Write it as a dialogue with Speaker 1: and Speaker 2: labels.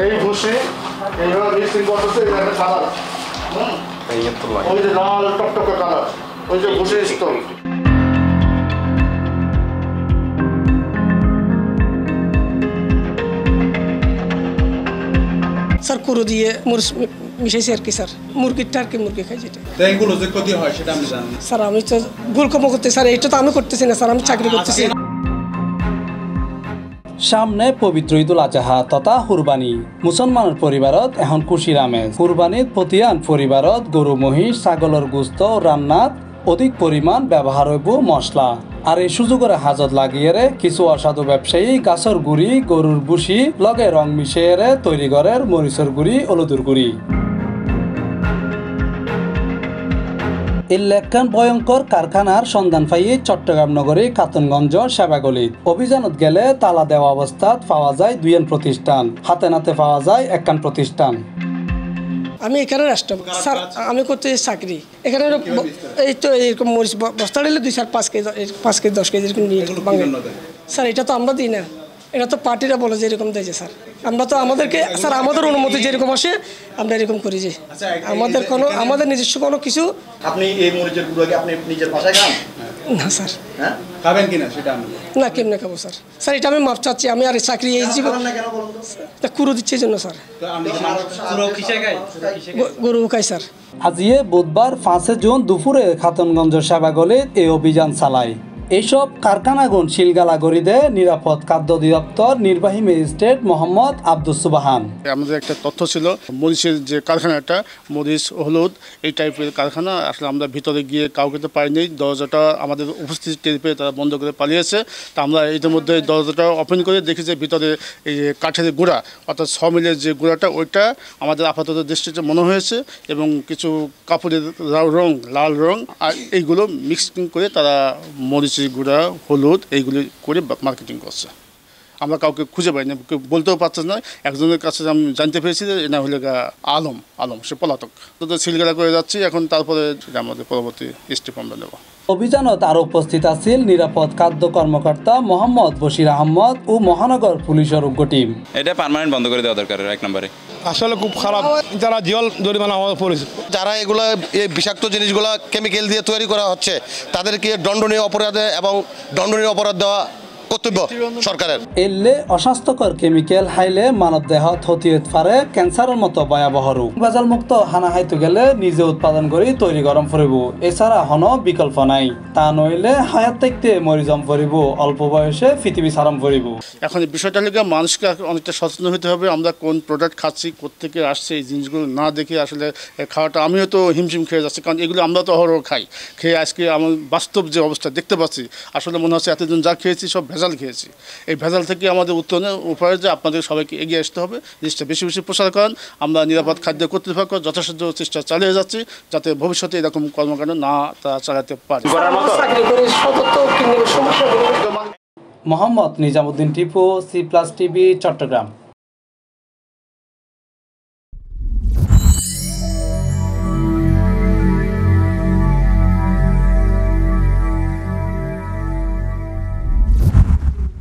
Speaker 1: এই ভুসি এইভাবে মিক্সিং করতেছে, এটা একটা কালার, ওই যে লাল টকটকে কালার, ওই যে ভুসি স্টোন।
Speaker 2: স্যার কুড়ো দিয়ে মিশাইছে আর কি স্যার, মুরগিটা আর কি মুরগি খাই যেটা।
Speaker 3: এগুলো যে ক্ষতি হয় সেটা আমি জানি
Speaker 2: স্যার। আমি তো ভুল কম করতে স্যার, এটা তো আমি করতেছি না স্যার, আমি চাকরি করতেছি।
Speaker 4: সামনে পবিত্র ঈদুল আজহা তথা কুরবানি। মুসলমানের পরিবারত এখন খুশির আমেজ। কুরবানির প্রতিয়ান পরিবারত গরু মহিষ ছাগলের গোস্ত রান্নাত অধিক পরিমাণ ব্যবহার হইব মশলা। আর এই সুযোগের হাজত লাগিয়ে কিছু অসাধু ব্যবসায়ী গাছের গুড়ি গরুর বুসি লগে রং মিশিয়ে তৈরি করে মরিচের গুড়ি হলুদের গুড়ি। ইলেকট্রন ভয়ঙ্কর কারখানার সন্ধান পাই চট্টগ্রাম নগরী কাতনগঞ্জ সেবাগলিত। অভিযানত গেলে তালা দেওয়া অবস্থাত পাওয়া যায় 2 প্রতিষ্ঠান, হাতে নাতে পাওয়া যায় 1 প্রতিষ্ঠান।
Speaker 2: আমি এখানে রাষ্ট্র স্যার, আমি করতে চাকরি এখানে। এই তো এরকম মরিচ বস্তা দিলে 2-5 কেজি 10 কেজি এরকম নিয়ে স্যার। এটা তো আমরা দিই না, এটা তো পার্টিরা বলে যে এরকম দেয় স্যার। আমরা তো আমাদেরকে স্যার আমাদের অনুমতি যেরকম আসে আমরা এরকম করি যে আমাদের নিজস্ব কোনো কিছু।
Speaker 5: আপনি এই মরিচের গুঁড়োকে আপনি নিজের বাসায় খান
Speaker 2: না স্যার?
Speaker 5: হ্যাঁ,
Speaker 3: খাবেন কিনা সেটা আমি
Speaker 2: না, কেমনে খাবো স্যার? স্যার এটা আমি মাপ চাচ্ছি, আমি আর চাকরি এই জীবন কুড়ো দিচ্ছে জন্য স্যার। গরু খাই স্যার।
Speaker 4: আজিয়ে বুধবার 5 জুন দুপুরে খাতনগঞ্জ সেবাগলিত এই অভিযান চালায়। এইসব কারখানাগুন শিলগালাগড়িতে নিরাপদ খাদ্য অধিদপ্তর নির্বাহী ম্যাজিস্ট্রেট মোহাম্মদ আব্দুস সুবহান।
Speaker 1: আমাদের একটা তথ্য ছিল মরিচের যে কারখানাটা, মরিচ হলুদ এই টাইপের কারখানা। আসলে আমরা ভিতরে গিয়ে কাউকে তো পাইনি, দরজাটা আমাদের উপস্থিতি টের পেয়ে তারা বন্ধ করে পালিয়েছে। তা আমরা ইতিমধ্যে দরজাটা ওপেন করে দেখি যে ভিতরে এই যে কাঠের গুঁড়া অর্থাৎ সমিলের যে গুঁড়াটা ওইটা আমাদের আপাতত দৃষ্টিতে মনে হয়েছে, এবং কিছু কাপড়ের রং লাল রং আর এইগুলো মিক্সিং করে তারা মরিচ গুঁড়া হলুদ এইগুলি করে মার্কেটিং করছে। আমরা কাউকে খুঁজে পাই না, কেউ বলতেও পারছে না। একজনের কাছে আমি জানতে পেরেছি যে এটা হলে আলম, সে পলাতক। তো সিলগালা করে যাচ্ছি এখন, তারপরে আমাদের পরবর্তী স্টেপ আমরা নেব।
Speaker 4: অভিযানত আরো উপস্থিত আছিল নিরাপদ খাদ্য কর্মকর্তা মোহাম্মদ বশির আহমদ ও মহানগর পুলিশের উগ্র টিম।
Speaker 6: এটা পার্মানেন্ট বন্ধ করে দেওয়া দরকার 1 নম্বরে।
Speaker 7: আসলে খুব খারাপ, যারা জিওল জরিমানা হওয়া পড়েছে,
Speaker 5: যারা এগুলো এই বিষাক্ত জিনিসগুলো কেমিক্যাল দিয়ে তৈরি করা হচ্ছে তাদেরকে দণ্ডনীয় অপরাধে এবং দণ্ডনীয় অপরাধ দেওয়া কর্তব্য সরকারের।
Speaker 4: এলে অস্বাস্থ্যকর কেমিক্যাল হাইলে মানব দেহ ক্ষতি হতে পারে ক্যান্সারের মতো ভয়াবহ রোগ। ভেজাল মুক্ত হানা হাইতে গেলে নিজে উৎপাদন করে তৈরি গরম ফুরিব, এছাড়া হনো বিকল্প নাই। তা নইলে হায়াত থাকতে মরিজম ফুরিব, অল্প বয়সে পৃথিবী সারাম ফুরিব।
Speaker 1: এখন এই বিষয়টা লেগে মানুষকে অনেকটা সচেতন হতে হবে। আমরা কোন প্রোডাক্ট খাচ্ছি, কোত্থেকে আসছে, এই জিনিসগুলো না দেখে আসলে খাওয়াটা, আমিও তো হিমশিম খেয়ে যাচ্ছি, কারণ এগুলো আমরা তো অহরহ খাই। খেয়ে আজকে আমার বাস্তব যে অবস্থা দেখতে পাচ্ছি, আসলে মনে হচ্ছে এতদিন যা খেয়েছি সব ভেজাল খেয়েছি। এই ভেজাল থেকে আমাদের উত্তরণের উপায় যে আপনাদের সবাইকে এগিয়ে আসতে হবে, জিনিসটা বেশি বেশি প্রচার করেন। আমরা নিরাপদ খাদ্য কর্তৃপক্ষ যথাসাধ্য চেষ্টা চালিয়ে যাচ্ছি যাতে ভবিষ্যতে এরকম কর্মকাণ্ড না তারা চালাতে পারে।
Speaker 4: Mohammad Nizamuddin Tipu, C+ TV, Chittagong.